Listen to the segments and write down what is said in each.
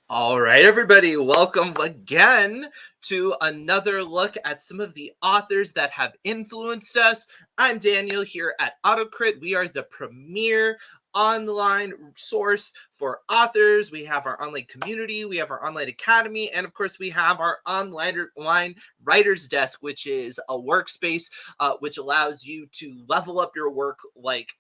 All right, everybody, welcome again to another look at some of the authors that have influenced us. I'm Daniel here at AutoCrit. We are the premier online source for authors. We have our online community, we have our online academy, and of course, we have our online writer's desk, which is a workspace which allows you to level up your work like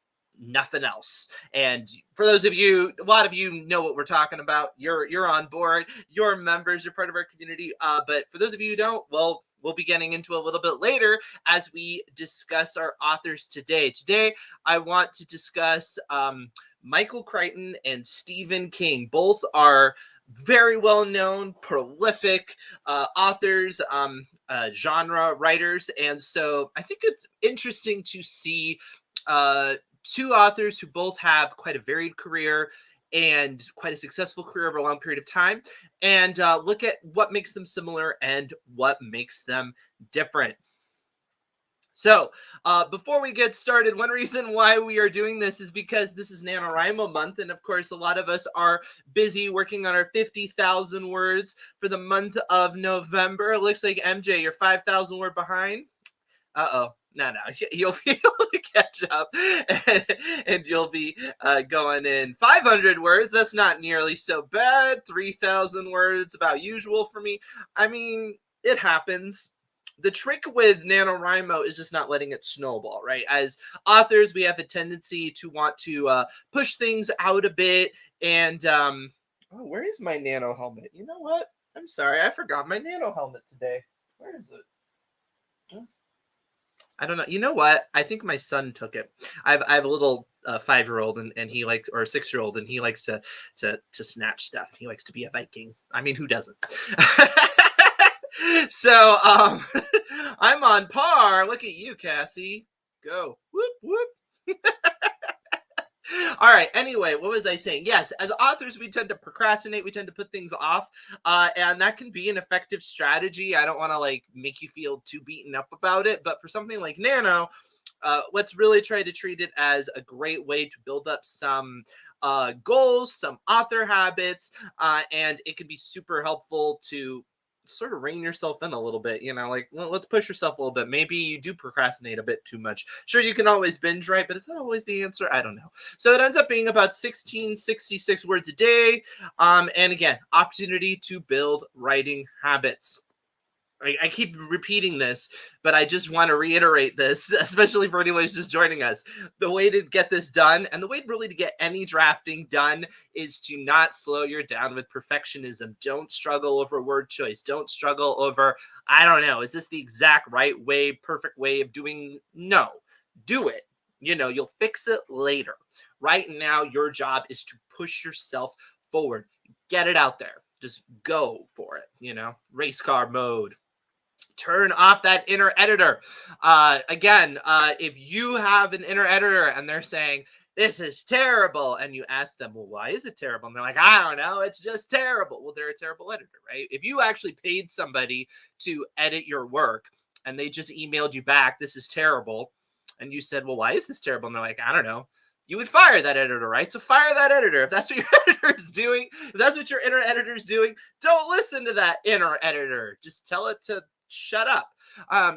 nothing else. And for those of you, a lot of you know what we're talking about. You're on board, you're members, you're part of our community. But for those of you who don't, well, we'll be getting into a little bit later as we discuss our authors today. Today, I want to discuss Michael Crichton and Stephen King. Both are very well known, prolific authors, genre writers. And so I think it's interesting to see two authors who both have quite a varied career and quite a successful career over a long period of time, and look at what makes them similar and what makes them different. So before we get started, one reason why we are doing this is because this is NaNoWriMo month. And of course, a lot of us are busy working on our 50,000 words for the month of November. It looks like MJ, you're 5,000 word behind. Uh-oh. No, you'll be able to catch up and you'll be going in 500 words. That's not nearly so bad. 3,000 words, about usual for me. I mean, it happens. The trick with NaNoWriMo is just not letting it snowball, right? As authors, we have a tendency to want to push things out a bit. And, oh, where is my Nano helmet? You know what? I'm sorry. I forgot my Nano helmet today. Where is it? I don't know. You know what? I think my son took it. I have a little 5-year-old and he likes, or a 6-year-old, and he likes to snatch stuff. He likes to be a Viking. I mean, who doesn't? So I'm on par. Look at you, Cassie. Go. Whoop whoop. All right. Anyway, what was I saying? Yes, as authors, we tend to procrastinate. We tend to put things off, and that can be an effective strategy. I don't want to like make you feel too beaten up about it, but for something like Nano, let's really try to treat it as a great way to build up some goals, some author habits, and it can be super helpful to sort of rein yourself in a little bit, like, well, let's push yourself a little bit. Maybe you do procrastinate a bit too much. Sure, you can always binge write, but is that always the answer? I don't know. So it ends up being about 1666 words a day. And again, opportunity to build writing habits. I keep repeating this, but I just want to reiterate this, especially for anyone who's just joining us. The way to get this done, and the way really to get any drafting done, is to not slow you down with perfectionism. Don't struggle over word choice. Don't struggle over, I don't know, is this the exact right way, perfect way of doing? No, do it. You'll fix it later. Right now, your job is to push yourself forward. Get it out there. Just go for it, race car mode. Turn off that inner editor. Again, if you have an inner editor and they're saying, this is terrible, and you ask them, well, why is it terrible? And they're like, I don't know, it's just terrible. Well, they're a terrible editor, right? If you actually paid somebody to edit your work and they just emailed you back, this is terrible, and you said, well, why is this terrible? And they're like, I don't know. You would fire that editor, right? So fire that editor. If that's what your editor is doing, if that's what your inner editor is doing, don't listen to that inner editor. Just tell it to shut up.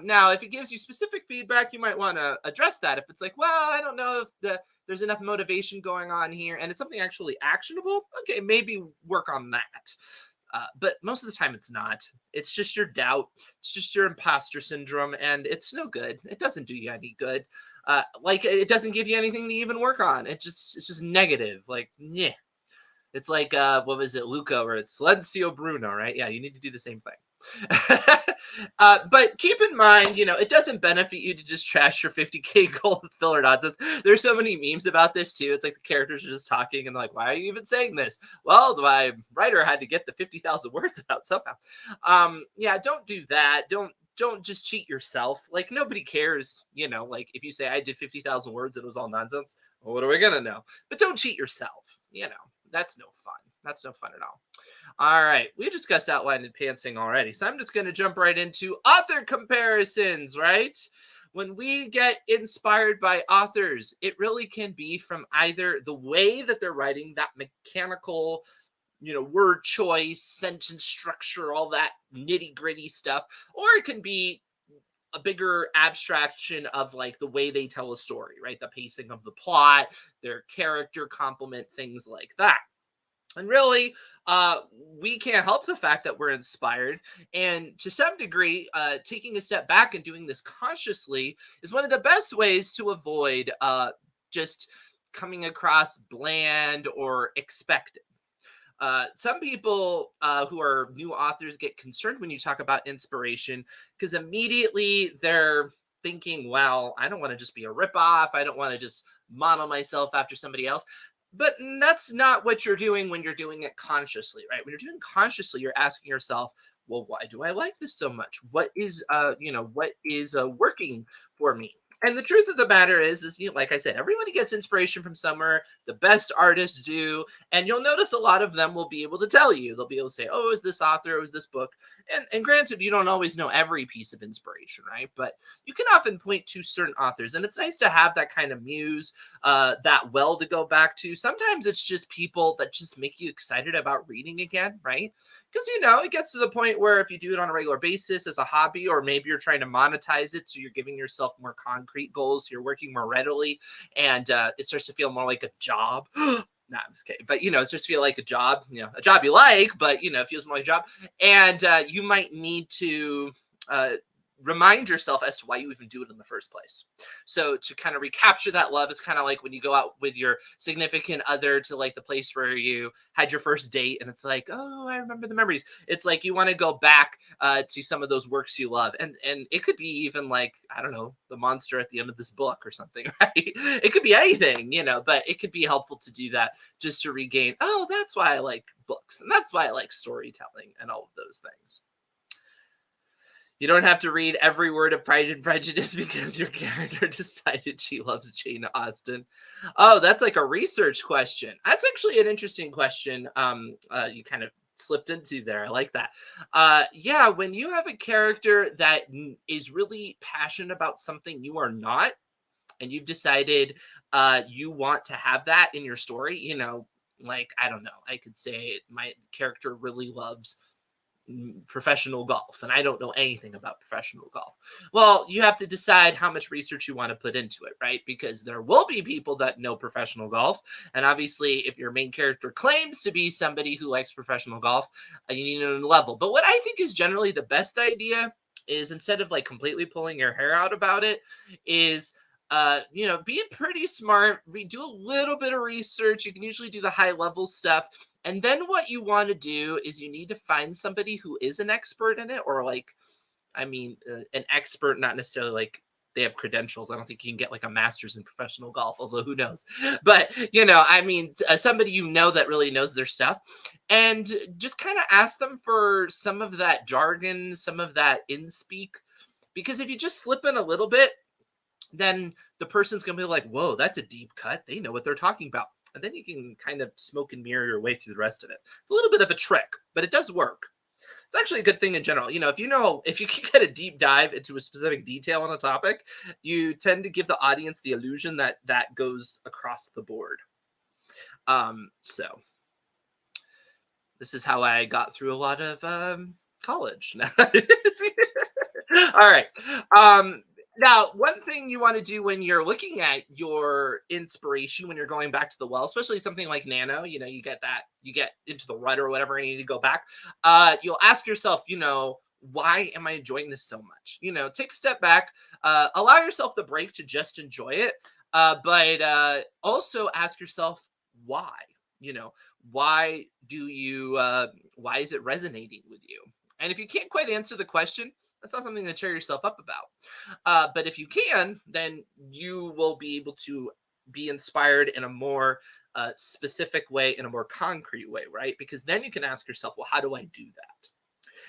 Now, if it gives you specific feedback, you might want to address that. If it's like, well, I don't know if there's enough motivation going on here and it's something actually actionable, okay, maybe work on that. But most of the time it's not. It's just your doubt. It's just your imposter syndrome, and it's no good. It doesn't do you any good. Like, it doesn't give you anything to even work on. It's just negative. Like, yeah. It's like, what was it, Luca, where it's Silencio Bruno, right? Yeah, you need to do the same thing. But keep in mind, it doesn't benefit you to just trash your 50K goal with filler nonsense. There's so many memes about this too. It's like the characters are just talking and like, why are you even saying this? Well, my writer had to get the 50,000 words out somehow. Yeah, don't do that. Don't just cheat yourself. Like, nobody cares, like if you say I did 50,000 words, it was all nonsense. Well, what are we going to know? But don't cheat yourself. That's no fun. That's no fun at all. All right. We discussed outline and pantsing already. So I'm just going to jump right into author comparisons, right? When we get inspired by authors, it really can be from either the way that they're writing, that mechanical, word choice, sentence structure, all that nitty gritty stuff, or it can be a bigger abstraction of like the way they tell a story, right? The pacing of the plot, their character complement, things like that. And really, uh, we can't help the fact that we're inspired. And to some degree, taking a step back and doing this consciously is one of the best ways to avoid just coming across bland or expected. Some people who are new authors get concerned when you talk about inspiration because immediately they're thinking, well, I don't want to just be a ripoff. I don't want to just model myself after somebody else. But that's not what you're doing when you're doing it consciously, right? When you're doing consciously, you're asking yourself, well, why do I like this so much? What is working for me? And the truth of the matter is, like I said, everybody gets inspiration from somewhere. The best artists do, and you'll notice a lot of them will be able to tell you. They'll be able to say, "Oh, it was this author? It was this book?" And granted, you don't always know every piece of inspiration, right? But you can often point to certain authors, and it's nice to have that kind of muse, that well to go back to. Sometimes it's just people that just make you excited about reading again, right? Because it gets to the point where if you do it on a regular basis as a hobby, or maybe you're trying to monetize it, so you're giving yourself more concrete goals, so you're working more readily, and it starts to feel more like a job. Nah, I'm just kidding. But it starts to feel like a job, a job you like, but it feels more like a job. And you might need to uh, remind yourself as to why you even do it in the first place. So to kind of recapture that love, it's kind of like when you go out with your significant other to like the place where you had your first date, and it's like, oh, I remember the memories. It's like you want to go back to some of those works you love, and it could be even like, I don't know, the monster at the end of this book or something, right? It could be anything, but it could be helpful to do that just to regain. Oh, that's why I like books, and that's why I like storytelling, and all of those things. You don't have to read every word of Pride and Prejudice because your character decided she loves Jane Austen. Oh, that's like a research question. That's actually an interesting question. You kind of slipped into there. I like that. Yeah, when you have a character that is really passionate about something you are not, and you've decided you want to have that in your story, like, I don't know, I could say my character really loves professional golf, and I don't know anything about professional golf. Well, you have to decide how much research you want to put into it, right? Because there will be people that know professional golf, and obviously if your main character claims to be somebody who likes professional golf, you need to know the level. But what I think is generally the best idea is, instead of like completely pulling your hair out about it, is be pretty smart. Do a little bit of research. You can usually do the high level stuff, and then what you want to do is you need to find somebody who is an expert in it, or like, an expert, not necessarily like they have credentials. I don't think you can get like a master's in professional golf, although who knows? But, somebody that really knows their stuff, and just kind of ask them for some of that jargon, some of that in speak. Because if you just slip in a little bit, then the person's going to be like, whoa, that's a deep cut. They know what they're talking about. And then you can kind of smoke and mirror your way through the rest of it. It's a little bit of a trick, but it does work. It's actually a good thing in general. If you can get a deep dive into a specific detail on a topic, you tend to give the audience the illusion that that goes across the board. So this is how I got through a lot of college. All right. Now, one thing you want to do when you're looking at your inspiration, when you're going back to the well, especially something like Nano, you get into the rut or whatever, and you need to go back. You'll ask yourself, why am I enjoying this so much? Take a step back, allow yourself the break to just enjoy it, but also ask yourself why. Why why is it resonating with you? And if you can't quite answer the question, that's not something to cheer yourself up about. But if you can, then you will be able to be inspired in a more specific way, in a more concrete way, right? Because then you can ask yourself, well, how do I do that?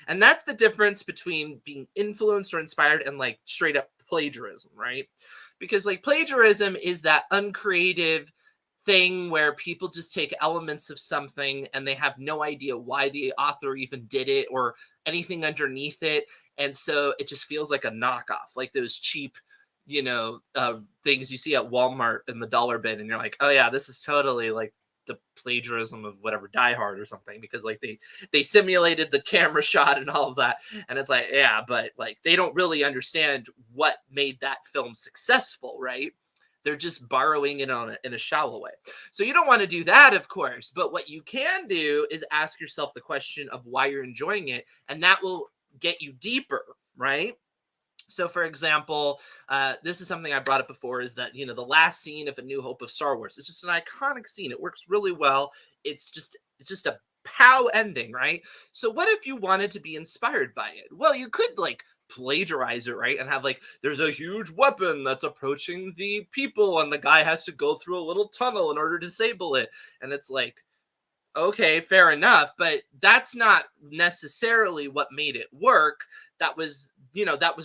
And that's the difference between being influenced or inspired and like straight up plagiarism, right? Because like plagiarism is that uncreative thing where people just take elements of something and they have no idea why the author even did it or anything underneath it. And so it just feels like a knockoff, like those cheap, things you see at Walmart in the dollar bin. And you're like, oh yeah, this is totally like the plagiarism of whatever Die Hard or something, because like they simulated the camera shot and all of that, and it's like, yeah, but like they don't really understand what made that film successful, right? They're just borrowing it in a shallow way. So you don't want to do that, of course. But what you can do is ask yourself the question of why you're enjoying it, and that will get you deeper, right? So, for example, this is something I brought up before: is that the last scene of A New Hope of Star Wars? It's just an iconic scene. It works really well. It's just a pow ending, right? So, what if you wanted to be inspired by it? Well, you could like plagiarize it, right? And have like, there's a huge weapon that's approaching the people, and the guy has to go through a little tunnel in order to disable it. And it's like, okay, fair enough, but that's not necessarily what made it work. That was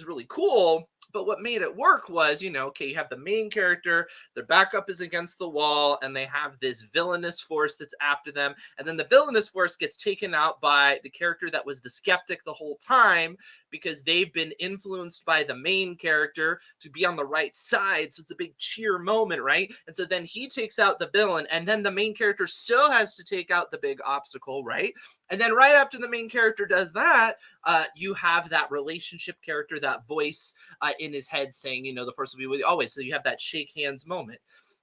really cool, but what made it work was, okay, you have the main character, their backup is against the wall, and they have this villainous force that's after them, and then the villainous force gets taken out by the character that was the skeptic the whole time, because they've been influenced by the main character to be on the right side. So it's a big cheer moment, right? And so then he takes out the villain, and then the main character still has to take out the big obstacle, right? And then right after the main character does that, you have that relationship character, that voice in his head saying, the force will be with you always. So you have that shake hands moment.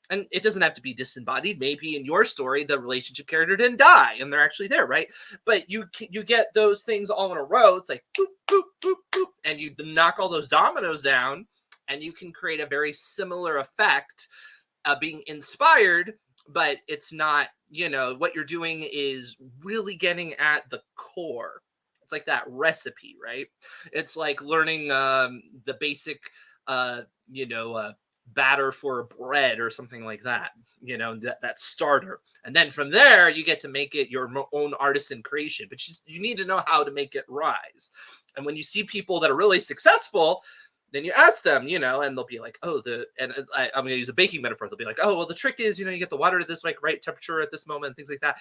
And it doesn't have to be disembodied. Maybe in your story, the relationship character didn't die and they're actually there, right? But you get those things all in a row. It's like boop, boop, boop, boop, and you knock all those dominoes down, and you can create a very similar effect, being inspired, but it's not, what you're doing is really getting at the core. It's like that recipe, right? It's like learning the basic, batter for bread or something like that, that starter. And then from there, you get to make it your own artisan creation. But you need to know how to make it rise. And when you see people that are really successful, then you ask them, and they'll be like, oh, I'm going to use a baking metaphor. They'll be like, oh, well, the trick is, you get the water to this like right temperature at this moment, and things like that.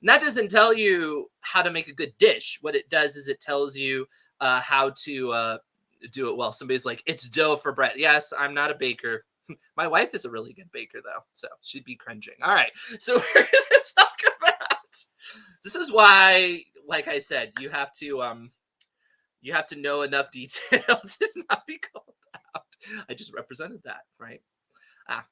And that doesn't tell you how to make a good dish. What it does is it tells you how to do it well. Somebody's like, it's dough for bread. Yes, I'm not a baker. My wife is a really good baker, though, so she'd be cringing. All right, so we're going to talk about. This is why, like I said, you have to know enough detail to not be called out. I just represented that, right?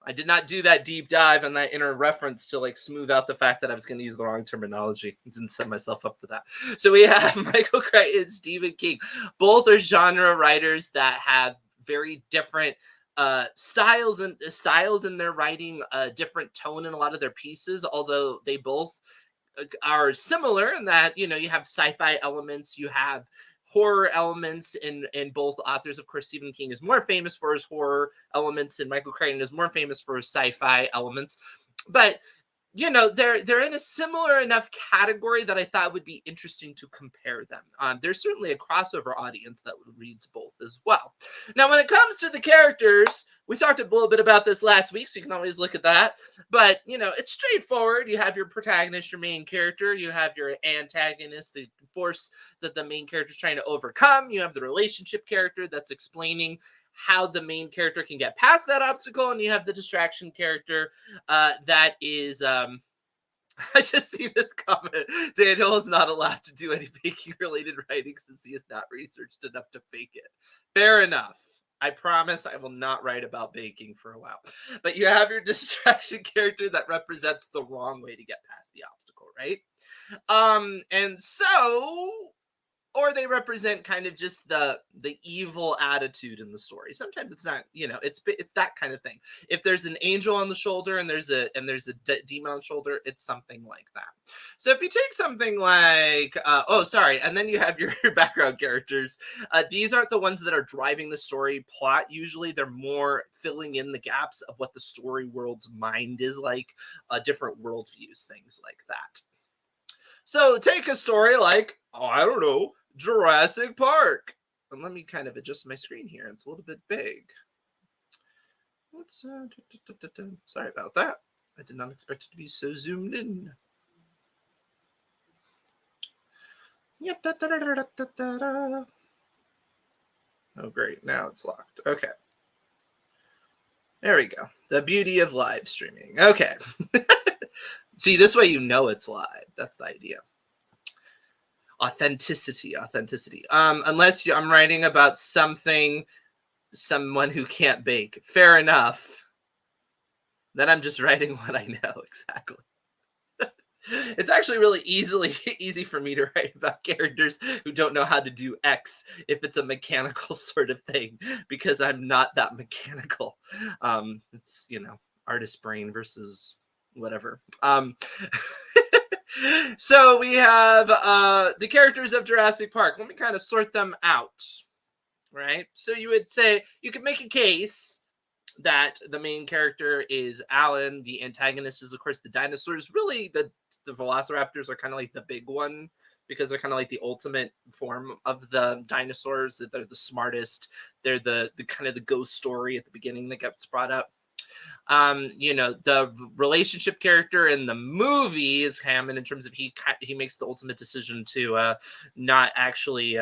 I did not do that deep dive and that inner reference to like smooth out the fact that I was going to use the wrong terminology. I didn't set myself up for that. So we have Michael Crichton and Stephen King. Both are genre writers that have very different styles in their writing, a different tone in a lot of their pieces, although they both are similar in that, you have sci-fi elements, you have horror elements in both authors. Of course, Stephen King is more famous for his horror elements, and Michael Crichton is more famous for his sci-fi elements. But they're in a similar enough category that I thought would be interesting to compare them. There's certainly a crossover audience that reads both as well. Now, when it comes to the characters, we talked a little bit about this last week, so you can always look at that. But, it's straightforward. You have your protagonist, your main character. You have your antagonist, the force that the main character is trying to overcome. You have the relationship character that's explaining how the main character can get past that obstacle, and you have the distraction character that is I just see this comment. Daniel is not allowed to do any baking related writing since he has not researched enough to fake it. Fair enough. I promise I will not write about baking for a while. But you have your distraction character that represents the wrong way to get past the obstacle, right? And so, or they represent kind of just the evil attitude in the story. Sometimes it's not, it's that kind of thing. If there's an angel on the shoulder and there's a demon on the shoulder, it's something like that. So if you take something like, and then you have your background characters. These aren't the ones that are driving the story plot. Usually they're more filling in the gaps of what the story world's mind is like, different worldviews, things like that. So take a story like, I don't know, Jurassic Park. And let me kind of adjust my screen here. It's a little bit big. Let's sorry about that. I did not expect it to be so zoomed in. Oh, great. Now it's locked. Okay. There we go. The beauty of live streaming. Okay. See, this way you know it's live. That's the idea. Authenticity. Unless I'm writing about someone who can't bake. Fair enough. Then I'm just writing what I know exactly. It's actually really easy for me to write about characters who don't know how to do X if it's a mechanical sort of thing, because I'm not that mechanical. It's artist brain versus whatever. So we have the characters of Jurassic Park. Let me kind of sort them out, right? So you would say you could make a case that the main character is Alan. The antagonist is, of course, the dinosaurs. Really, the velociraptors are kind of like the big one because they're kind of like the ultimate form of the dinosaurs. They're the smartest. They're the kind of the ghost story at the beginning that gets brought up. The relationship character in the movie is Hammond in terms of he makes the ultimate decision to not actually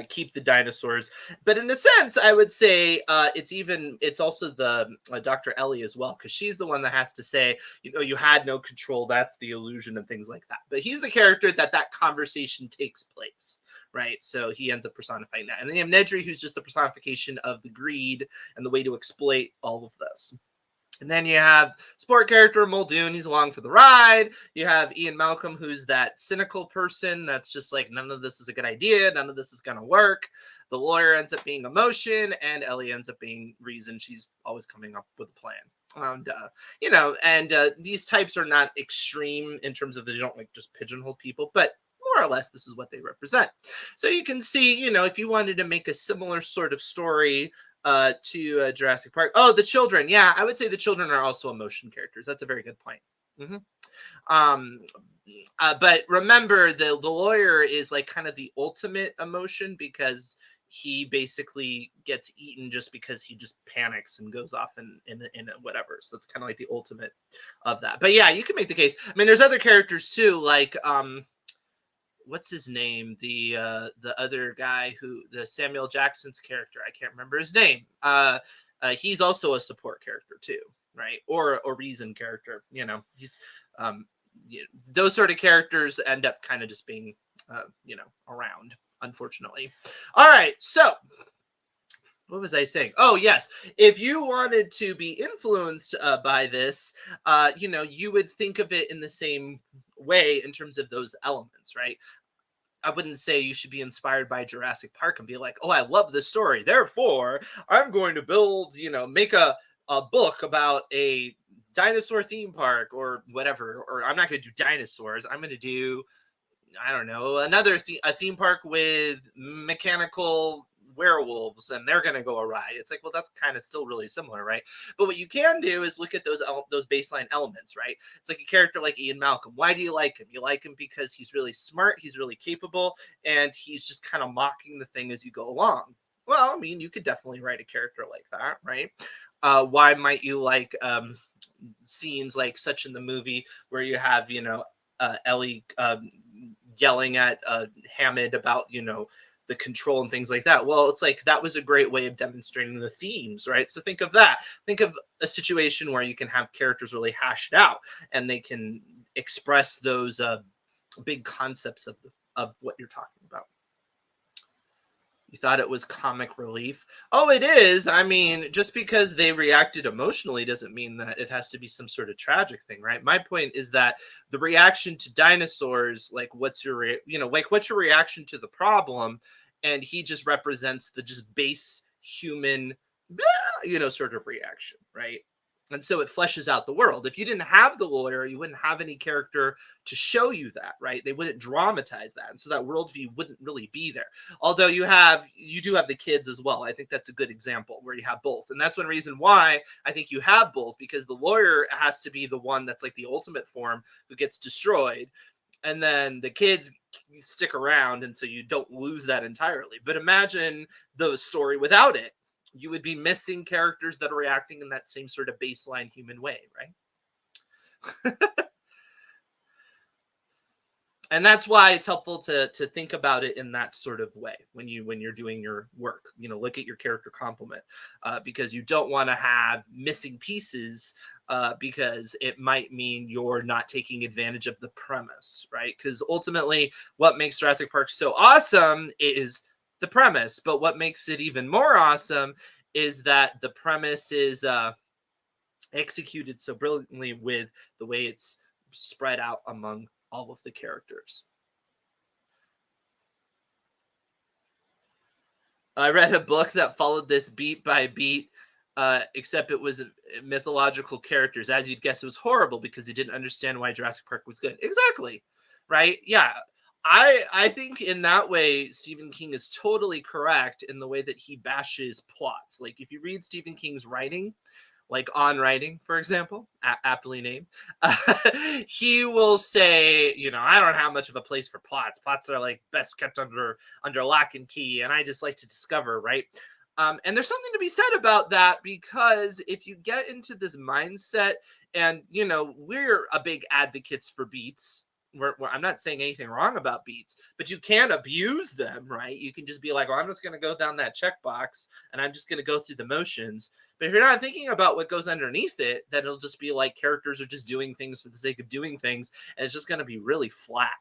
keep the dinosaurs. But in a sense, I would say it's also the Dr. Ellie as well, because she's the one that has to say, you had no control. That's the illusion and things like that. But he's the character that conversation takes place, right? So he ends up personifying that. And then you have Nedry, who's just the personification of the greed and the way to exploit all of this. And then you have sport character Muldoon. He's along for the ride. You have Ian Malcolm, who's that cynical person that's just like, none of this is a good idea. None of this is going to work. The lawyer ends up being emotion, and Ellie ends up being reason. She's always coming up with a plan. And these types are not extreme in terms of they don't like just pigeonhole people, but more or less this is what they represent. So you can see, if you wanted to make a similar sort of story to Jurassic Park. Oh, the children. Yeah, I would say the children are also emotion characters. That's a very good point. But remember, the lawyer is like kind of the ultimate emotion because he basically gets eaten just because he just panics and goes off in whatever. So it's kind of like the ultimate of that. But yeah, you can make the case. I mean, there's other characters too, like what's his name? The other guy the Samuel Jackson's character. I can't remember his name. He's also a support character too, right? Or a reason character. He's those sort of characters end up kind of just being around, unfortunately. All right, so what was I saying? Oh, yes. If you wanted to be influenced by this, you would think of it in the same way in terms of those elements, right? I wouldn't say you should be inspired by Jurassic Park and be like, oh, I love this story. Therefore, I'm going to build, make a book about a dinosaur theme park or whatever. Or I'm not going to do dinosaurs. I'm going to do, I don't know, a theme park with mechanical werewolves and they're going to go awry. It's like, well, that's kind of still really similar, right? But what you can do is look at those baseline elements, right? It's like a character like Ian Malcolm. Why do you like him? You like him because he's really smart, he's really capable, and he's just kind of mocking the thing as you go along. Well, I mean, you could definitely write a character like that, right? Why might you like scenes like such in the movie where you have, Ellie yelling at Hammond about, the control and things like that? Well, it's like that was a great way of demonstrating the themes, right? So think of that. Think of a situation where you can have characters really hashed out and they can express those big concepts of what you're talking about. You thought it was comic relief? Oh, it is. I mean, just because they reacted emotionally doesn't mean that it has to be some sort of tragic thing, right? My point is that the reaction to dinosaurs, like what's your reaction to the problem? And he just represents the just base human, sort of reaction, right? And so it fleshes out the world. If you didn't have the lawyer, you wouldn't have any character to show you that, right? They wouldn't dramatize that. And so that worldview wouldn't really be there. Although you do have the kids as well. I think that's a good example where you have both. And that's one reason why I think you have both, because the lawyer has to be the one that's like the ultimate form who gets destroyed. And then the kids stick around. And so you don't lose that entirely. But imagine the story without it. You would be missing characters that are reacting in that same sort of baseline human way, right? And that's why it's helpful to think about it in that sort of way when you're doing your work. Look at your character complement, because you don't want to have missing pieces, because it might mean you're not taking advantage of the premise, right? Because ultimately, what makes Jurassic Park so awesome is the premise, but what makes it even more awesome is that the premise is executed so brilliantly with the way it's spread out among all of the characters. I read a book that followed this beat by beat, except it was mythological characters. As you'd guess, it was horrible because he didn't understand why Jurassic Park was good. Exactly, right? Yeah, I think in that way, Stephen King is totally correct in the way that he bashes plots. Like if you read Stephen King's writing, like On Writing, for example, aptly named, he will say, I don't have much of a place for plots. Plots are like best kept under lock and key, and I just like to discover, right? And there's something to be said about that, because if you get into this mindset, and we're a big advocates for beats. I'm not saying anything wrong about beats, but you can't abuse them, right? You can just be like, well, I'm just going to go down that checkbox and I'm just going to go through the motions. But if you're not thinking about what goes underneath it, then it'll just be like characters are just doing things for the sake of doing things, and it's just going to be really flat.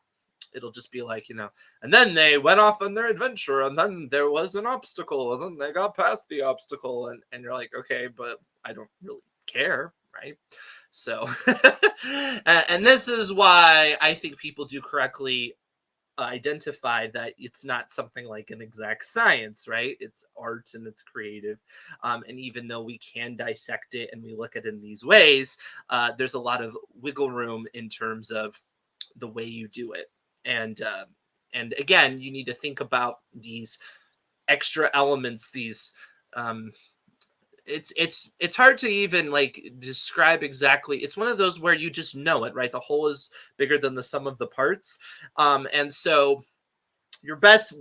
It'll just be like, and then they went off on their adventure, and then there was an obstacle, and then they got past the obstacle, and you're like, okay, but I don't really care, right? So, and this is why I think people do correctly identify that it's not something like an exact science, right? It's art and it's creative. And even though we can dissect it and we look at it in these ways, there's a lot of wiggle room in terms of the way you do it. And again, you need to think about these extra elements, these it's hard to even like describe exactly. It's one of those where you just know it, right? The whole is bigger than the sum of the parts. And so your best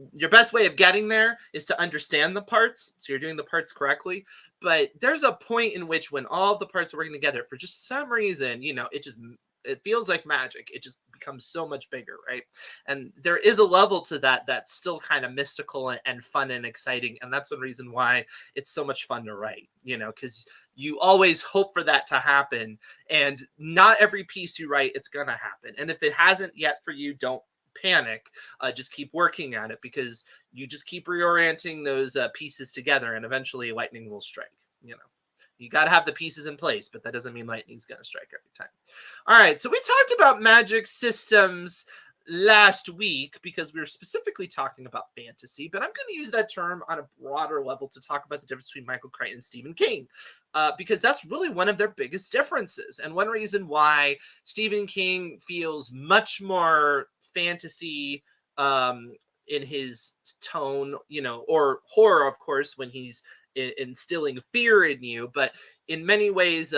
way of getting there is to understand the parts, so you're doing the parts correctly. But there's a point in which when all the parts are working together for just some reason, it feels like magic. It just becomes so much bigger, right? And there is a level to that that's still kind of mystical and fun and exciting, and that's one reason why it's so much fun to write, because you always hope for that to happen, and not every piece you write it's gonna happen. And if it hasn't yet for you, don't panic. Just keep working at it, because you just keep reorienting those pieces together, and eventually lightning will strike. You got to have the pieces in place, but that doesn't mean lightning's going to strike every time. All right, so we talked about magic systems last week because we were specifically talking about fantasy, but I'm going to use that term on a broader level to talk about the difference between Michael Crichton and Stephen King, because that's really one of their biggest differences, and one reason why Stephen King feels much more fantasy in his tone, or horror, of course, when he's instilling fear in you. But in many ways,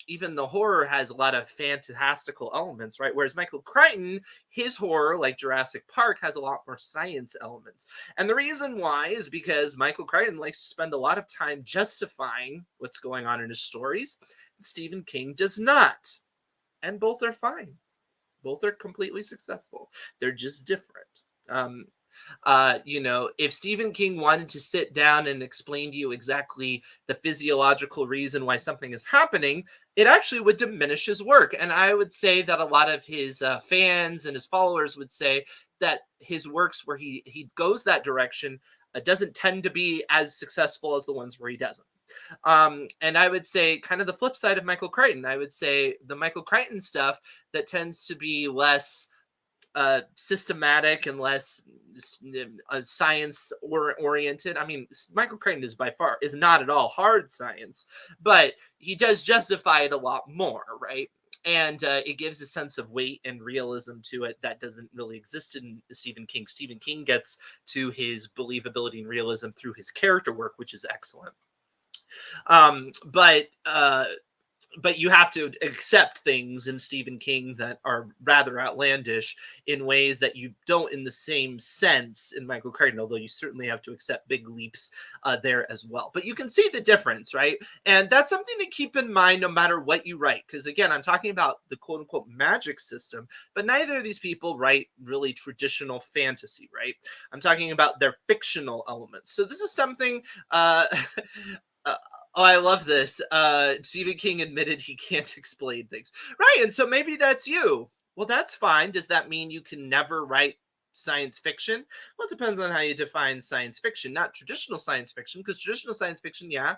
even the horror has a lot of fantastical elements, right? Whereas Michael Crichton, his horror, like Jurassic Park, has a lot more science elements. And the reason why is because Michael Crichton likes to spend a lot of time justifying what's going on in his stories. Stephen King does not. And both are fine. Both are completely successful. They're just different. If Stephen King wanted to sit down and explain to you exactly the physiological reason why something is happening, it actually would diminish his work. And I would say that a lot of his fans and his followers would say that his works where he goes that direction doesn't tend to be as successful as the ones where he doesn't. And I would say kind of the flip side of Michael Crichton. I would say the Michael Crichton stuff that tends to be less systematic and less science oriented. I mean, Michael Crichton is not at all hard science, but he does justify it a lot more, right? And it gives a sense of weight and realism to it that doesn't really exist in Stephen King. Stephen King gets to his believability and realism through his character work, which is excellent. But but you have to accept things in Stephen King that are rather outlandish in ways that you don't in the same sense in Michael Crichton, although you certainly have to accept big leaps there as well. But you can see the difference, right? And that's something to keep in mind no matter what you write. Because again, I'm talking about the quote unquote magic system, but neither of these people write really traditional fantasy, right? I'm talking about their fictional elements. So this is something uh, oh, I love this. Stephen King admitted he can't explain things. Right. And so maybe that's you. Well, that's fine. Does that mean you can never write science fiction? Well, it depends on how you define science fiction, not traditional science fiction, because traditional science fiction, yeah,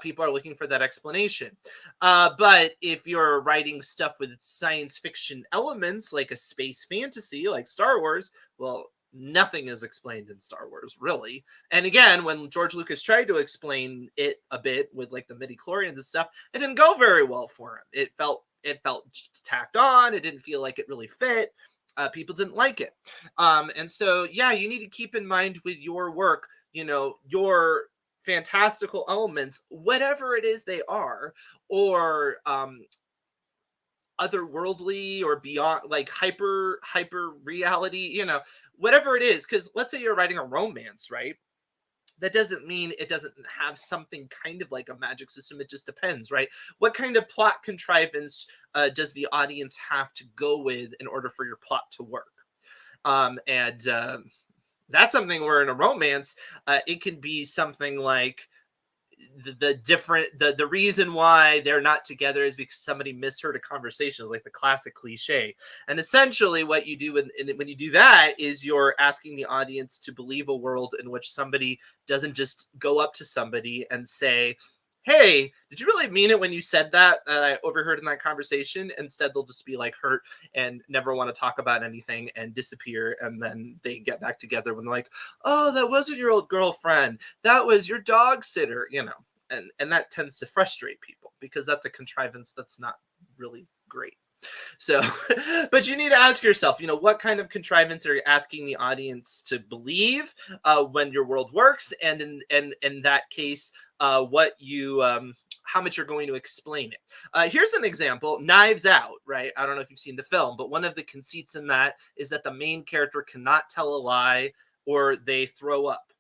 people are looking for that explanation. But if you're writing stuff with science fiction elements, like a space fantasy, like Star Wars, well, nothing is explained in Star Wars, really. And again, when George Lucas tried to explain it a bit with like the midi-chlorians and stuff, it didn't go very well for him. It felt tacked on. It didn't feel like it really fit. People didn't like it. And so, yeah, you need to keep in mind with your work, your fantastical elements, whatever it is they are, or otherworldly or beyond, like hyper reality, whatever it is. Because let's say you're writing a romance, right? That doesn't mean it doesn't have something kind of like a magic system. It just depends, right? What kind of plot contrivance does the audience have to go with in order for your plot to work? And that's something where in a romance, it can be something like the reason why they're not together is because somebody misheard a conversation, is like the classic cliche. And essentially what you do when you do that is you're asking the audience to believe a world in which somebody doesn't just go up to somebody and say, hey, did you really mean it when you said that I overheard in that conversation? Instead, they'll just be like hurt and never want to talk about anything and disappear. And then they get back together when they're like, oh, that wasn't your old girlfriend. That was your dog sitter, and that tends to frustrate people because that's a contrivance that's not really great. So, but you need to ask yourself, what kind of contrivance are you asking the audience to believe when your world works, and in that case, what you how much you're going to explain it. Here's an example: Knives Out. Right? I don't know if you've seen the film, but one of the conceits in that is that the main character cannot tell a lie or they throw up,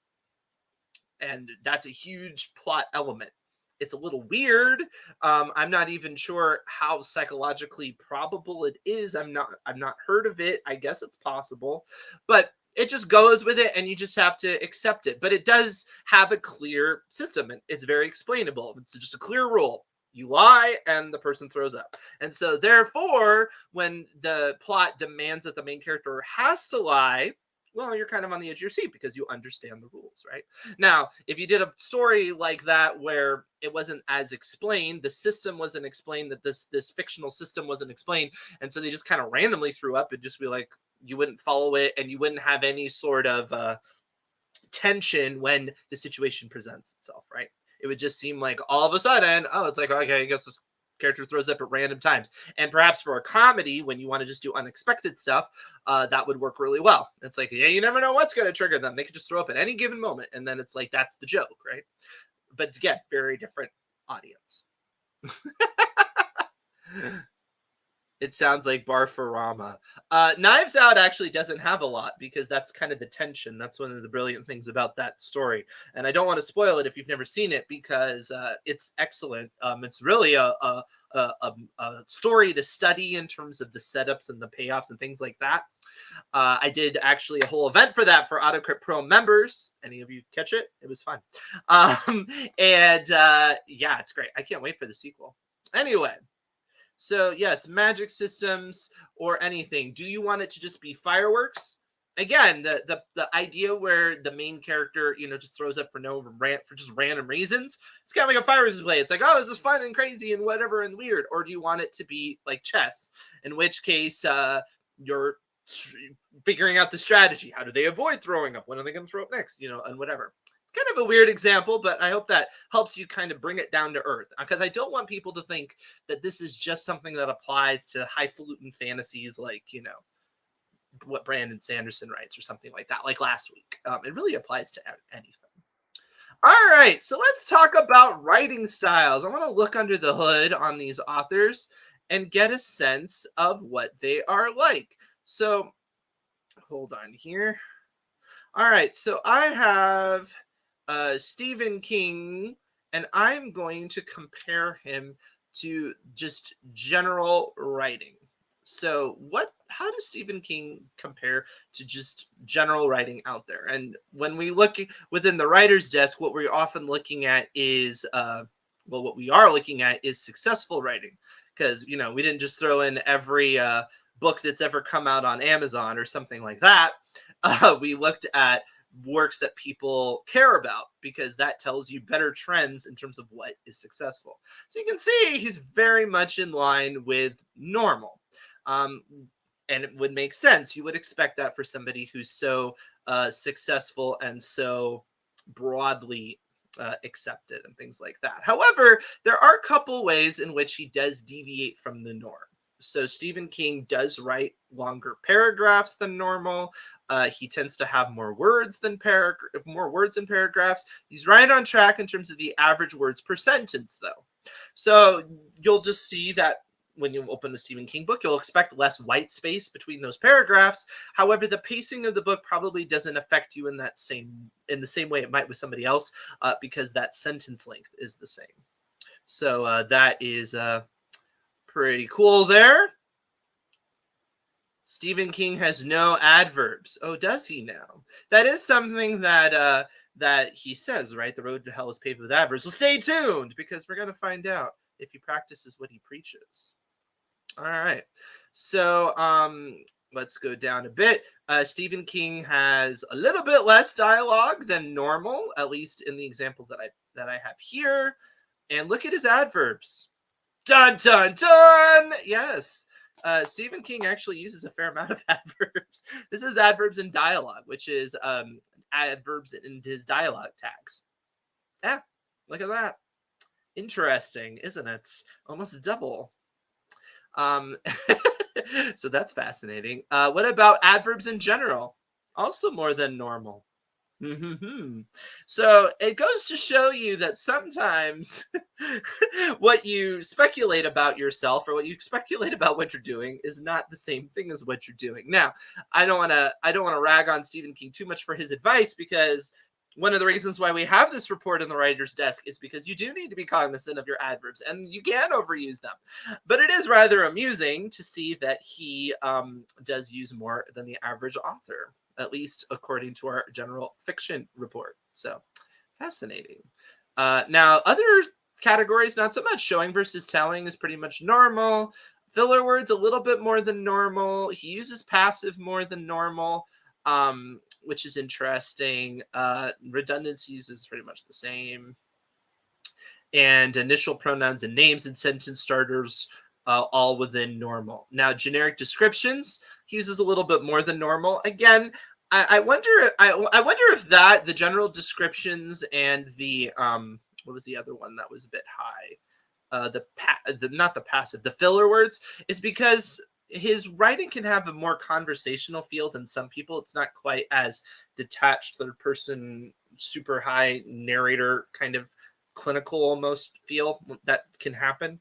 and that's a huge plot element. It's a little weird. I'm not even sure how psychologically probable it is. I've not heard of it. I guess it's possible, but it just goes with it, and you just have to accept it. But it does have a clear system, and it's very explainable. It's just a clear rule: you lie and the person throws up. And so therefore, when the plot demands that the main character has to lie, well, you're kind of on the edge of your seat because you understand the rules, right? Now, if you did a story like that where it wasn't as explained, the system wasn't explained, that this fictional system wasn't explained, and so they just kind of randomly threw up, it'd just be like you wouldn't follow it, and you wouldn't have any sort of tension when the situation presents itself, right? It would just seem like all of a sudden, oh, it's like, okay, I guess this character throws up at random times. And perhaps for a comedy, when you want to just do unexpected stuff, that would work really well. It's like, yeah, you never know what's going to trigger them. They could just throw up at any given moment. And then it's like, that's the joke, right? But again, very different audience. It sounds like Barfarama. Knives Out actually doesn't have a lot because that's kind of the tension. That's one of the brilliant things about that story. And I don't want to spoil it if you've never seen it because it's excellent. It's really a story to study in terms of the setups and the payoffs and things like that. I did actually a whole event for that for AutoCrit Pro members. Any of you catch it? It was fun. And yeah, it's great. I can't wait for the sequel. Anyway. So yes, magic systems or anything. Do you want it to just be fireworks? Again, the idea where the main character, just throws up for just random reasons. It's kind of like a fireworks display. It's like, oh, this is fun and crazy and whatever and weird. Or do you want it to be like chess? In which case, you're figuring out the strategy. How do they avoid throwing up? When are they going to throw up next? And whatever. Kind of a weird example, but I hope that helps you kind of bring it down to earth, because I don't want people to think that this is just something that applies to highfalutin fantasies like, what Brandon Sanderson writes or something like that, like last week. It really applies to anything. All right, so let's talk about writing styles. I want to look under the hood on these authors and get a sense of what they are like. So, hold on here. All right, so I have Stephen King, and I'm going to compare him to just general writing. So, how does Stephen King compare to just general writing out there? And when we look within the writer's desk, what we're often looking at is, what we are looking at is successful writing, because we didn't just throw in every book that's ever come out on Amazon or something like that. We looked at works that people care about, because that tells you better trends in terms of what is successful. So you can see he's very much in line with normal. Um, and it would make sense. You would expect that for somebody who's so successful and so broadly accepted and things like that. However, there are a couple ways in which he does deviate from the norm. So Stephen King does write longer paragraphs than normal. He tends to have more words in paragraphs. He's right on track in terms of the average words per sentence, though. So you'll just see that when you open the Stephen King book, you'll expect less white space between those paragraphs. However, the pacing of the book probably doesn't affect you in the same way it might with somebody else, because that sentence length is the same. So that is pretty cool there. Stephen King has no adverbs. Oh, does he now? That is something that he says, right? The road to hell is paved with adverbs. Well, stay tuned, because we're going to find out if he practices what he preaches. All right. So let's go down a bit. Stephen King has a little bit less dialogue than normal, at least in the example that I have here. And look at his adverbs. Dun, dun, dun! Yes. Stephen King actually uses a fair amount of adverbs. This is adverbs in dialogue, which is adverbs in his dialogue tags. Yeah, look at that. Interesting, isn't it? Almost double. So that's fascinating. What about adverbs in general? Also more than normal. Mm-hmm. So it goes to show you that sometimes what you speculate about yourself, or what you speculate about what you're doing, is not the same thing as what you're doing. Now, I don't want to rag on Stephen King too much for his advice, because one of the reasons why we have this report in the writer's desk is because you do need to be cognizant of your adverbs, and you can overuse them. But it is rather amusing to see that he does use more than the average author, at least according to our general fiction report. So fascinating. Now, other categories, not so much. Showing versus telling is pretty much normal. Filler words, a little bit more than normal. He uses passive more than normal, which is interesting. Redundancies is pretty much the same. And initial pronouns and names and sentence starters, all within normal. Now, generic descriptions, he uses a little bit more than normal. Again, I wonder if that the general descriptions and the what was the other one that was a bit high, not the passive, the filler words, is because his writing can have a more conversational feel than some people. It's not quite as detached, third person, super high narrator kind of clinical almost feel that can happen.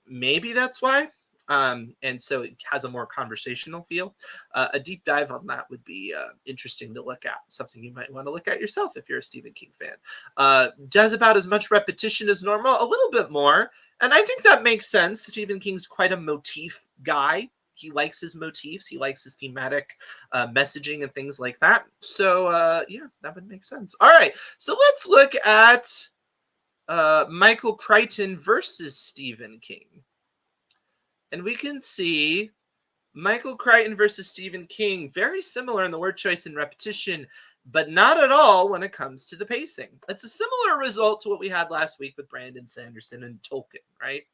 Maybe that's why. And so it has a more conversational feel. A deep dive on that would be interesting to look at. Something you might want to look at yourself if you're a Stephen King fan. Does about as much repetition as normal, a little bit more. And I think that makes sense. Stephen King's quite a motif guy. He likes his motifs. He likes his thematic messaging and things like that. So, yeah, that would make sense. All right. So let's look at Michael Crichton versus Stephen King. And we can see Michael Crichton versus Stephen King, very similar in the word choice and repetition, but not at all when it comes to the pacing. It's a similar result to what we had last week with Brandon Sanderson and Tolkien, right?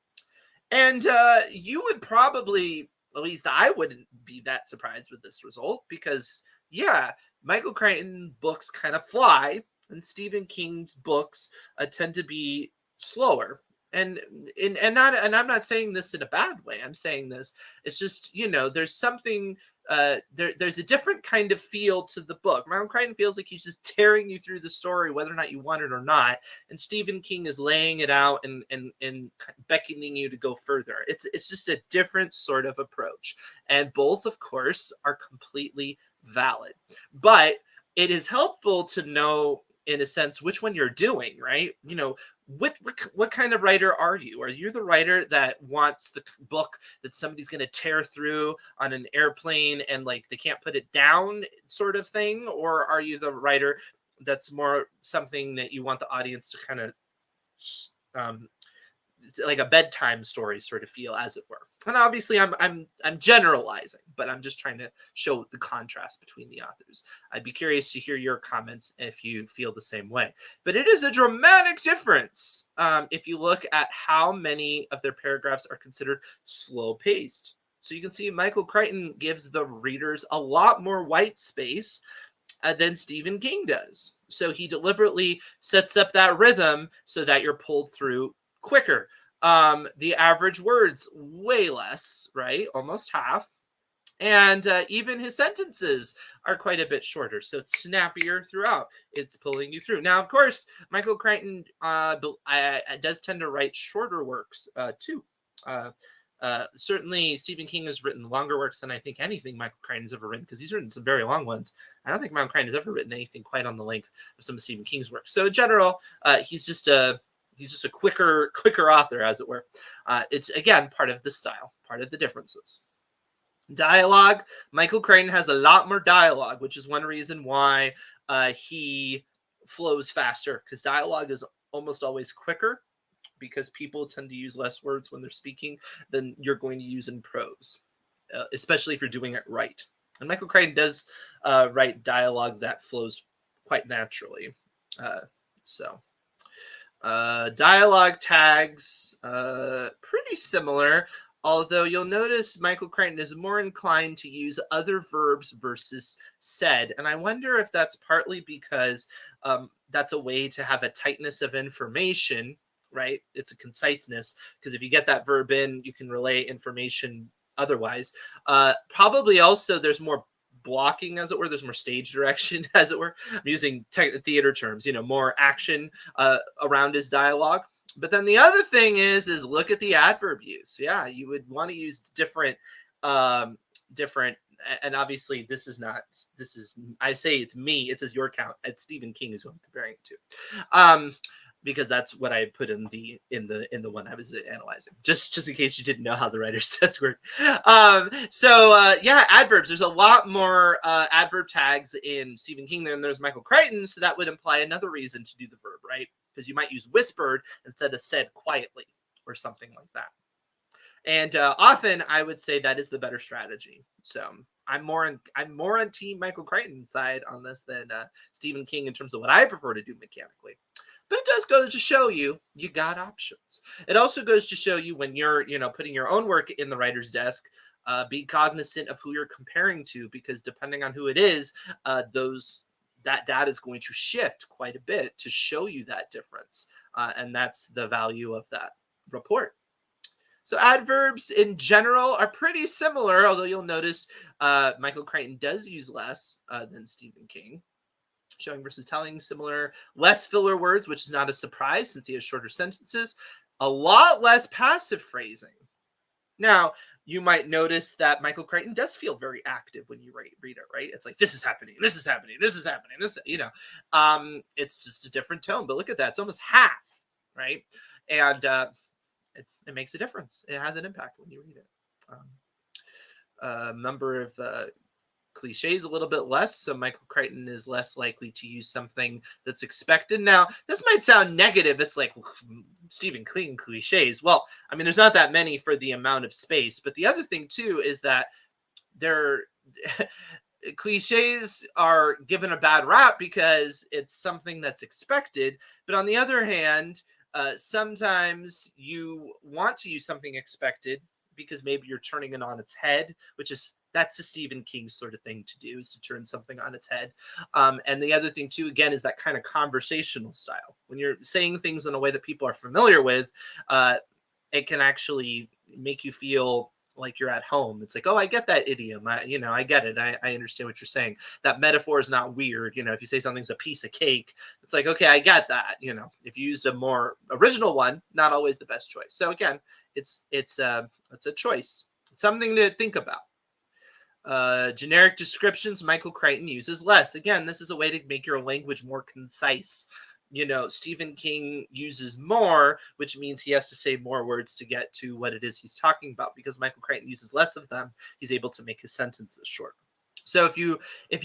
And you would probably, at least I wouldn't be that surprised with this result, because, yeah, Michael Crichton books kind of fly, and Stephen King's books tend to be slower. and I'm not saying this in a bad way. I'm saying this, it's just, there's something, there's a different kind of feel to the book. Michael Crichton feels like he's just tearing you through the story whether or not you want it or not, and Stephen King is laying it out and beckoning you to go further. It's just a different sort of approach, and both of course are completely valid, but it is helpful to know in a sense which one you're doing, right? What kind of writer are you? Are you the writer that wants the book that somebody's going to tear through on an airplane and like they can't put it down sort of thing? Or are you the writer that's more something that you want the audience to kind of um, like a bedtime story sort of feel, as it were? And obviously I'm generalizing, but I'm just trying to show the contrast between the authors. I'd be curious to hear your comments if you feel the same way. But it is a dramatic difference if you look at how many of their paragraphs are considered slow paced. So you can see Michael Crichton gives the readers a lot more white space than Stephen King does. So he deliberately sets up that rhythm so that you're pulled through quicker. The average words way less, right? Almost half. And even his sentences are quite a bit shorter. So it's snappier throughout. It's pulling you through. Now, of course, Michael Crichton does tend to write shorter works too. Certainly, Stephen King has written longer works than I think anything Michael Crichton's ever written, because he's written some very long ones. I don't think Michael Crichton has ever written anything quite on the length of some of Stephen King's work. So in general, he's just a quicker author, as it were. It's again part of the style, part of the differences. Dialogue. Michael Crichton has a lot more dialogue, which is one reason why he flows faster, because dialogue is almost always quicker, because people tend to use less words when they're speaking than you're going to use in prose, especially if you're doing it right. And Michael Crichton does write dialogue that flows quite naturally. Dialogue tags, pretty similar, although you'll notice Michael Crichton is more inclined to use other verbs versus said. And I wonder if that's partly because that's a way to have a tightness of information, right? It's a conciseness, because if you get that verb in, you can relay information otherwise. Probably also there's more blocking, as it were. There's more stage direction, as it were. I'm using theater terms, more action around his dialogue. But then the other thing is look at the adverb use. Yeah, you would want to use different, and obviously I say it's me, it says your count. It's Stephen King is who I'm comparing it to. Because that's what I put in the one I was analyzing, just in case you didn't know how the writer's test work. Adverbs. There's a lot more adverb tags in Stephen King than there's Michael Crichton, so that would imply another reason to do the verb, right? Because you might use whispered instead of said quietly or something like that. And often I would say that is the better strategy. So I'm more on Team Michael Crichton's side on this than Stephen King in terms of what I prefer to do mechanically. But it does go to show you got options. It also goes to show you when you're, putting your own work in the writer's desk, be cognizant of who you're comparing to, because depending on who it is, that data is going to shift quite a bit to show you that difference. And that's the value of that report. So adverbs in general are pretty similar, although you'll notice Michael Crichton does use less than Stephen King. Showing versus telling, similar. Less filler words, which is not a surprise since he has shorter sentences. A lot less passive phrasing. Now, you might notice that Michael Crichton does feel very active when you read it, right? It's like, this is happening, this is happening, this is happening, it's just a different tone. But look at that. It's almost half, right? And it makes a difference. It has an impact when you read it. Number of cliches a little bit less, so Michael Crichton is less likely to use something that's expected. Now, this might sound negative. It's like, Stephen King cliches. Well, I mean, there's not that many for the amount of space. But the other thing too is that cliches are given a bad rap because it's something that's expected. But on the other hand, sometimes you want to use something expected because maybe you're turning it on its head, which is That's the Stephen King sort of thing to do, is to turn something on its head. And the other thing too, again, is that kind of conversational style. When you're saying things in a way that people are familiar with, it can actually make you feel like you're at home. It's like, oh, I get that idiom. I get it. I understand what you're saying. That metaphor is not weird. If you say something's a piece of cake, it's like, okay, I get that. If you used a more original one, not always the best choice. So again, it's a choice. It's something to think about. Generic descriptions, Michael Crichton uses less. Again, this is a way to make your language more concise. Stephen King uses more, which means he has to say more words to get to what it is he's talking about. Because Michael Crichton uses less of them, he's able to make his sentences shorter. So if you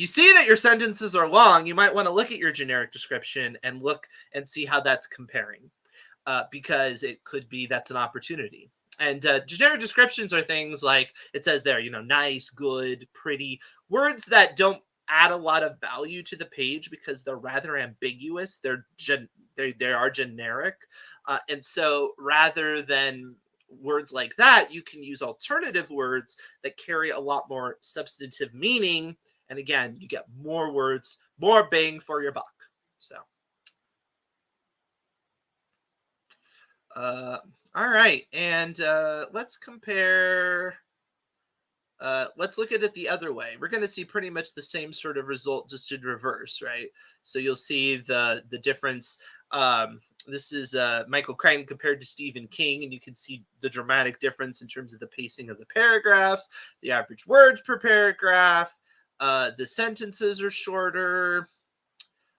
see that your sentences are long, you might want to look at your generic description and look and see how that's comparing, because it could be that's an opportunity. And generic descriptions are things like it says there, nice, good, pretty, words that don't add a lot of value to the page because they're rather ambiguous. They are generic. And so rather than words like that, you can use alternative words that carry a lot more substantive meaning. And again, you get more words, more bang for your buck. So, all right. And let's compare. Let's look at it the other way. We're going to see pretty much the same sort of result, just in reverse, right? So you'll see the difference. This is Michael Crichton compared to Stephen King, and you can see the dramatic difference in terms of the pacing of the paragraphs, the average words per paragraph. The sentences are shorter,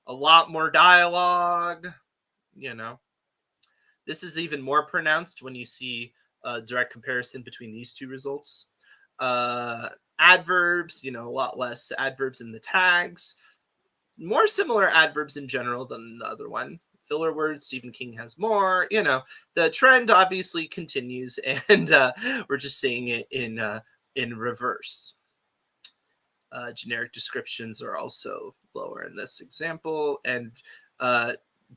a lot more dialogue. This is even more pronounced when you see a direct comparison between these two results. Adverbs, a lot less adverbs in the tags, more similar adverbs in general than the other one. Filler words, Stephen King has more. The trend obviously continues, and we're just seeing it in reverse. Generic descriptions are also lower in this example, and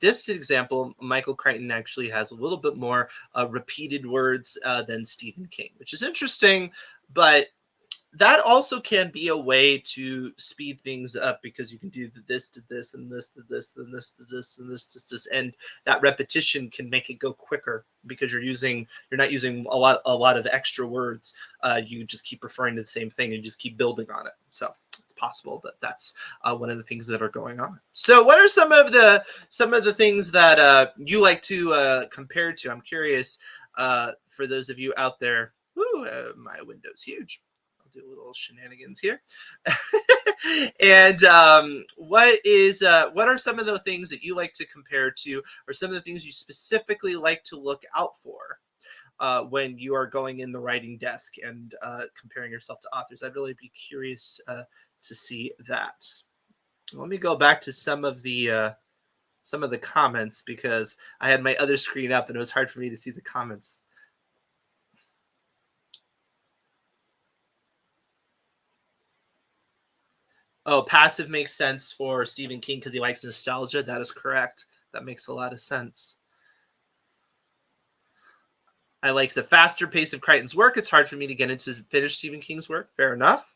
this example, Michael Crichton actually has a little bit more repeated words than Stephen King, which is interesting, but that also can be a way to speed things up, because you can do this to this and this to this and this to this and this to this, and that repetition can make it go quicker because you're not using a lot of extra words. You just keep referring to the same thing and just keep building on it. So it's possible that that's one of the things that are going on. So what are some of the things that you like to compare to? I'm curious, for those of you out there. My window's huge. Do a little shenanigans here. And what are some of the things that you like to compare to, or some of the things you specifically like to look out for when you are going in the writing desk and comparing yourself to authors? I'd really be curious to see that. Let me go back to some of the comments, because I had my other screen up and it was hard for me to see the comments. Oh, passive makes sense for Stephen King because he likes nostalgia. That is correct. That makes a lot of sense. I like the faster pace of Crichton's work. It's hard for me to get into finish Stephen King's work. Fair enough.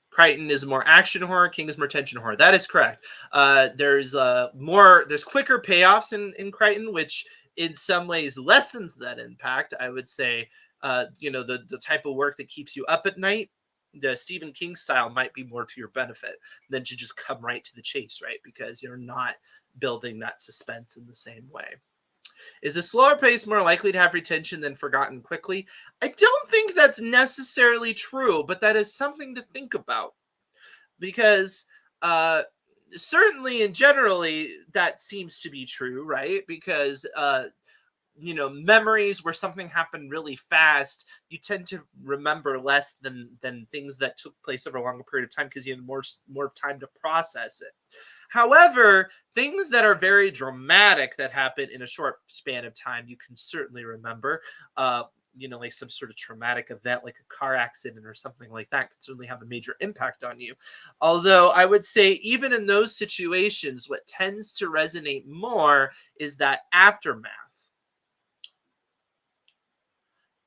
Crichton is more action horror. King is more tension horror. That is correct. There's quicker payoffs in Crichton, which in some ways lessens that impact. I would say, the type of work that keeps you up at night, the Stephen King style might be more to your benefit than to just come right to the chase, right? Because you're not building that suspense in the same way. Is a slower pace more likely to have retention than forgotten quickly? I don't think that's necessarily true, but that is something to think about, because certainly and generally that seems to be true, right? Because memories where something happened really fast, you tend to remember less than things that took place over a longer period of time, because you have more time to process it. However, things that are very dramatic that happen in a short span of time, you can certainly remember. Like some sort of traumatic event, like a car accident or something like that, can certainly have a major impact on you. Although I would say even in those situations, what tends to resonate more is that aftermath.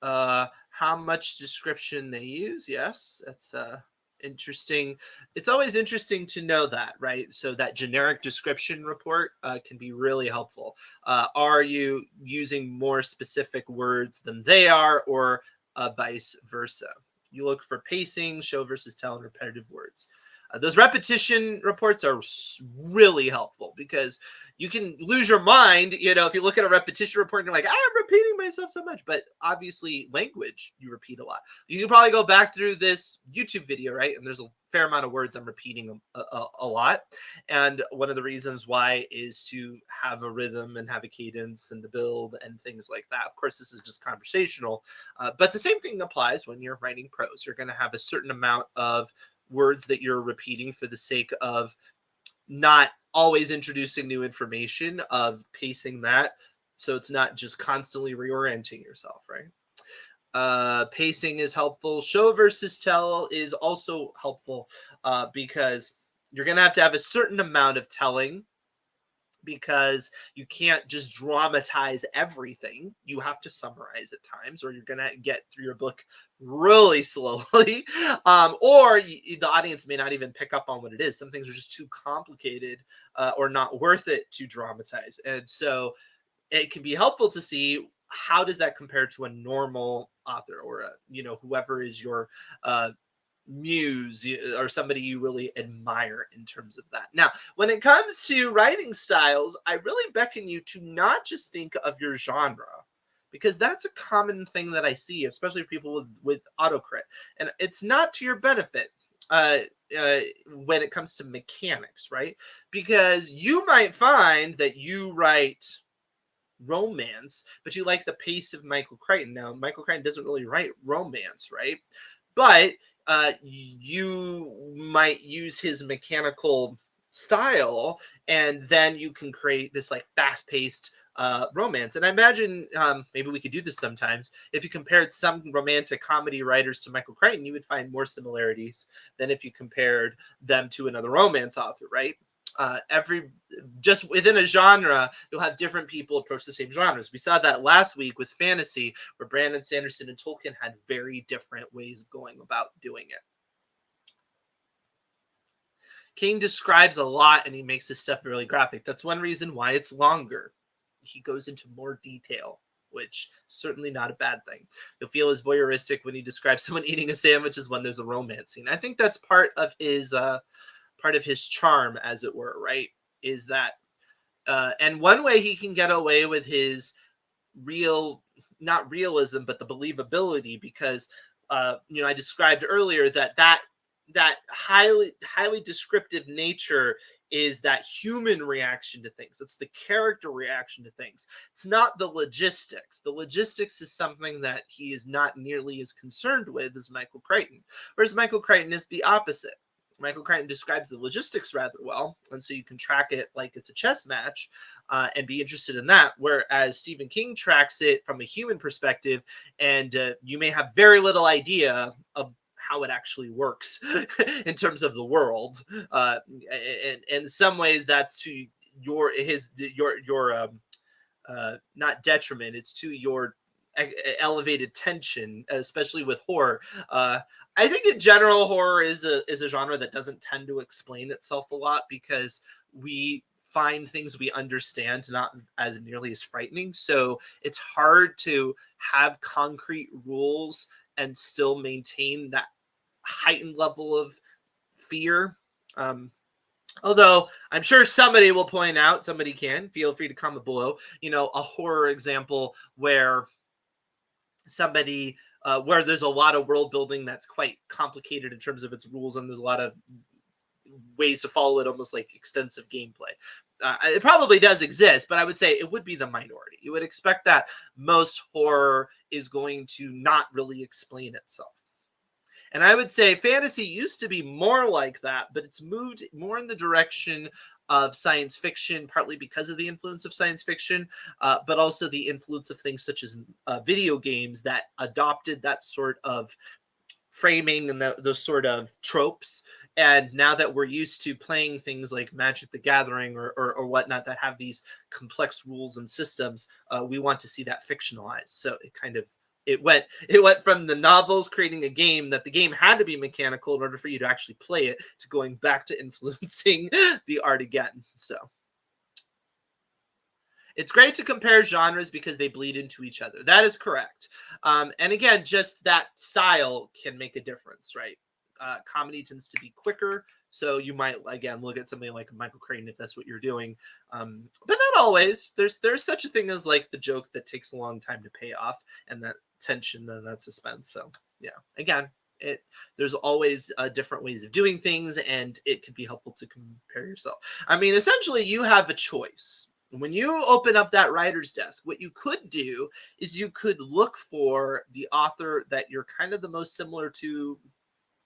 How much description they use. Yes, that's interesting. It's always interesting to know that, right? So that generic description report can be really helpful. Are you using more specific words than they are, or vice versa? You look for pacing, show versus tell, and repetitive words. Those repetition reports are really helpful because you can lose your mind, if you look at a repetition report and you're like, I'm repeating myself so much. But obviously, language, you repeat a lot. You can probably go back through this YouTube video, right? And there's a fair amount of words I'm repeating a lot. And one of the reasons why is to have a rhythm and have a cadence and to build and things like that. Of course, this is just conversational, but the same thing applies when you're writing prose. You're going to have a certain amount of words that you're repeating for the sake of not always introducing new information, of pacing that so it's not just constantly reorienting yourself, right? Pacing is helpful. Show versus tell is also helpful because you're going to have a certain amount of telling, because you can't just dramatize everything. You have to summarize at times, or you're going to get through your book really slowly. Or the audience may not even pick up on what it is. Some things are just too complicated or not worth it to dramatize. And so it can be helpful to see how does that compare to a normal author, or whoever is your muse or somebody you really admire in terms of that. Now, when it comes to writing styles, I really beckon you to not just think of your genre, because that's a common thing that I see, especially for people with autocrit, and it's not to your benefit uh, when it comes to mechanics, right? Because you might find that you write romance, but you like the pace of Michael Crichton. Now, Michael Crichton doesn't really write romance, right? But you might use his mechanical style, and then you can create this like fast-paced romance. And I imagine maybe we could do this sometimes. If you compared some romantic comedy writers to Michael Crichton, you would find more similarities than if you compared them to another romance author, right? Every just within a genre, you'll have different people approach the same genres. We saw that last week with fantasy, where Brandon Sanderson and Tolkien had very different ways of going about doing it. King describes a lot, and he makes his stuff really graphic. That's one reason why it's longer. He goes into more detail, which certainly not a bad thing. You'll feel as voyeuristic when he describes someone eating a sandwich as when there's a romance scene. I think that's part of his charm, as it were, right? Is that and one way he can get away with his not realism, but the believability, because I described earlier that highly descriptive nature is that human reaction to things. It's the character reaction to things. It's not the logistics. The logistics is something that he is not nearly as concerned with as Michael Crichton, whereas Michael Crichton is the opposite. Michael Crichton describes the logistics rather well, and so you can track it like it's a chess match and be interested in that, whereas Stephen King tracks it from a human perspective, and you may have very little idea of how it actually works in terms of the world. And in some ways, that's to your not detriment. It's to your elevated tension, especially with horror. I think in general, horror is a genre that doesn't tend to explain itself a lot, because we find things we understand not as nearly as frightening. So it's hard to have concrete rules and still maintain that heightened level of fear. Although I'm sure somebody will point out, somebody can, feel free to comment below, a horror example where where there's a lot of world building that's quite complicated in terms of its rules, and there's a lot of ways to follow it, almost like extensive gameplay. It probably does exist, but I would say it would be the minority. You would expect that most horror is going to not really explain itself. And I would say fantasy used to be more like that, but it's moved more in the direction of science fiction, partly because of the influence of science fiction, but also the influence of things such as video games that adopted that sort of framing and those sort of tropes. And now that we're used to playing things like Magic the Gathering or whatnot that have these complex rules and systems, we want to see that fictionalized. So it kind of It went from the novels creating a game that the game had to be mechanical in order for you to actually play it, to going back to influencing the art again. So it's great to compare genres because they bleed into each other. That is correct. And again, just that style can make a difference, right? Comedy tends to be quicker, so you might again look at something like Michael Crichton if that's what you're doing, but not always. There's such a thing as like the joke that takes a long time to pay off, and that tension and that suspense. So yeah, again, it there's always different ways of doing things, and it can be helpful to compare yourself. I mean, essentially, you have a choice. When you open up that writer's desk, what you could do is you could look for the author that you're kind of the most similar to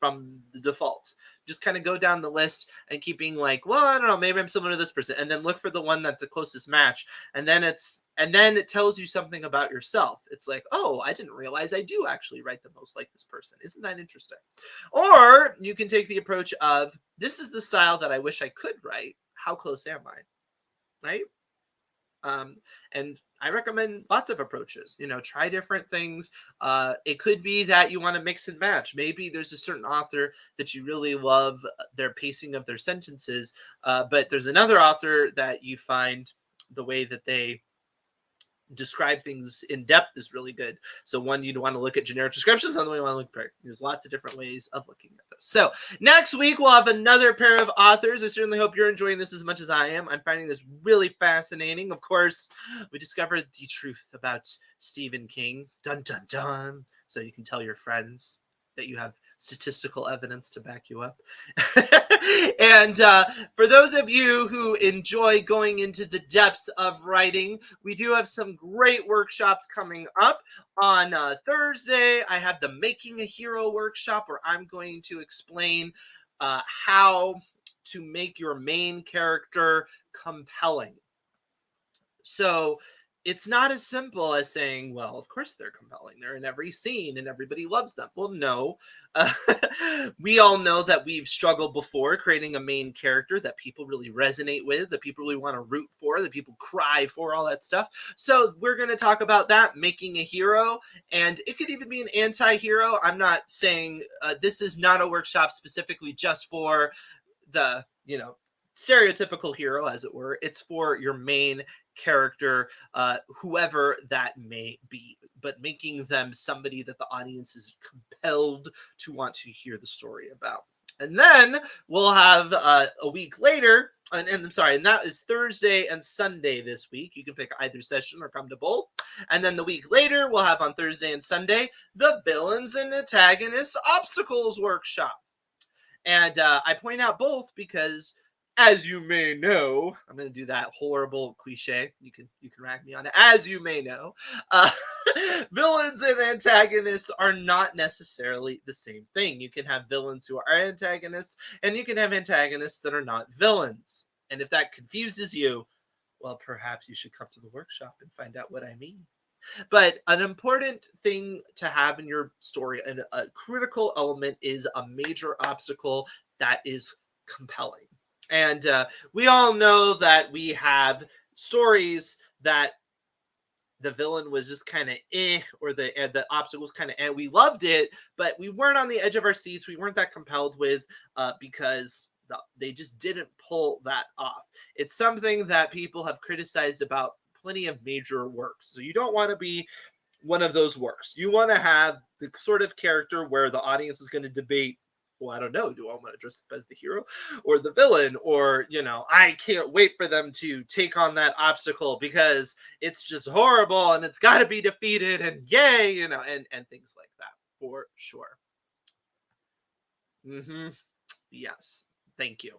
from the default. Just kind of go down the list and keep being like, well, I don't know, maybe I'm similar to this person, and then look for the one that's the closest match, and then it tells you something about yourself. It's like, oh, I didn't realize I do actually write the most like this person. Isn't that interesting? Or you can take the approach of, this is the style that I wish I could write. How close am I? Right? And I recommend lots of approaches. Try different things. It could be that you want to mix and match. Maybe there's a certain author that you really love their pacing of their sentences, but there's another author that you find the way that they describe things in depth is really good. So one, you'd want to look at generic descriptions, another one you want to look at. There's lots of different ways of looking at this. So next week we'll have another pair of authors. I certainly hope you're enjoying this as much as I am. I'm finding this really fascinating. Of course, we discovered the truth about Stephen King. Dun dun dun. So you can tell your friends that you have statistical evidence to back you up. And for those of you who enjoy going into the depths of writing, we do have some great workshops coming up. On Thursday, I have the Making a Hero workshop, where I'm going to explain how to make your main character compelling. So it's not as simple as saying, well, of course they're compelling. They're in every scene and everybody loves them. Well, no. We all know that we've struggled before creating a main character that people really resonate with, that people really want to root for, that people cry for, all that stuff. So we're going to talk about that, making a hero. And it could even be an anti-hero. I'm not saying this is not a workshop specifically just for the, stereotypical hero, as it were. It's for your main character, whoever that may be, but making them somebody that the audience is compelled to want to hear the story about. And then we'll have a week later, and I'm sorry, and that is Thursday and Sunday this week. You can pick either session or come to both. And then the week later, we'll have on Thursday and Sunday the Villains and Antagonists Obstacles Workshop. And I point out both because, as you may know, I'm going to do that horrible cliche. You can rag me on it. As you may know, villains and antagonists are not necessarily the same thing. You can have villains who are antagonists, and you can have antagonists that are not villains. And if that confuses you, well, perhaps you should come to the workshop and find out what I mean. But an important thing to have in your story, and a critical element, is a major obstacle that is compelling. And we all know that we have stories that the villain was just kind of or the obstacle was kind of we loved it, but we weren't on the edge of our seats. We weren't that compelled with because they just didn't pull that off. It's something that people have criticized about plenty of major works. So you don't want to be one of those works. You want to have the sort of character where the audience is going to debate, well, I don't know, do I want to dress up as the hero or the villain? Or, I can't wait for them to take on that obstacle because it's just horrible and it's got to be defeated, and yay, and things like that, for sure. Yes. Thank you.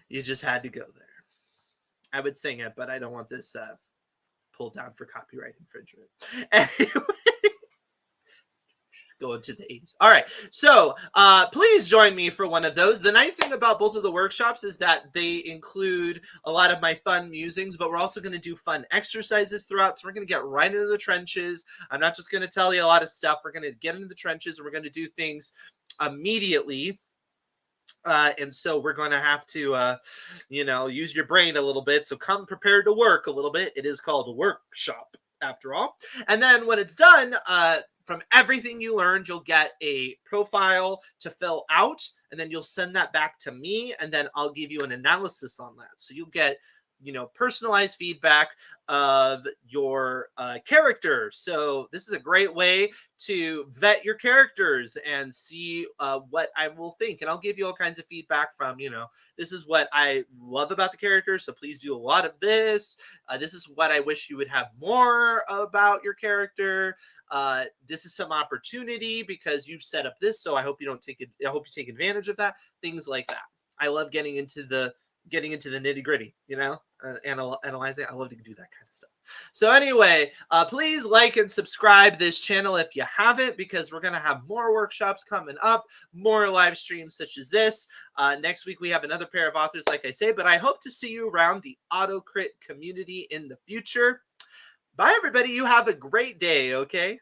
You just had to go there. I would sing it, but I don't want this pulled down for copyright infringement. Anyway, going to the 80s. All right. So please join me for one of those. The nice thing about both of the workshops is that they include a lot of my fun musings, but we're also going to do fun exercises throughout. So we're going to get right into the trenches. I'm not just going to tell you a lot of stuff. We're going to get into the trenches, and we're going to do things immediately. And so we're going to have to, use your brain a little bit. So come prepared to work a little bit. It is called a workshop after all. And then when it's done, from everything you learned, you'll get a profile to fill out, and then you'll send that back to me, and then I'll give you an analysis on that. So you'll get, personalized feedback of your character. So this is a great way to vet your characters and see what I will think. And I'll give you all kinds of feedback from, this is what I love about the character. So please do a lot of this. This is what I wish you would have more about your character. This is some opportunity because you've set up this. So I hope you take advantage of that. Things like that. I love getting into the nitty gritty, analyzing. I love to do that kind of stuff. So anyway, please like and subscribe this channel if you haven't, because we're going to have more workshops coming up, more live streams such as this. Next week, we have another pair of authors, like I say, but I hope to see you around the AutoCrit community in the future. Bye, everybody. You have a great day, okay?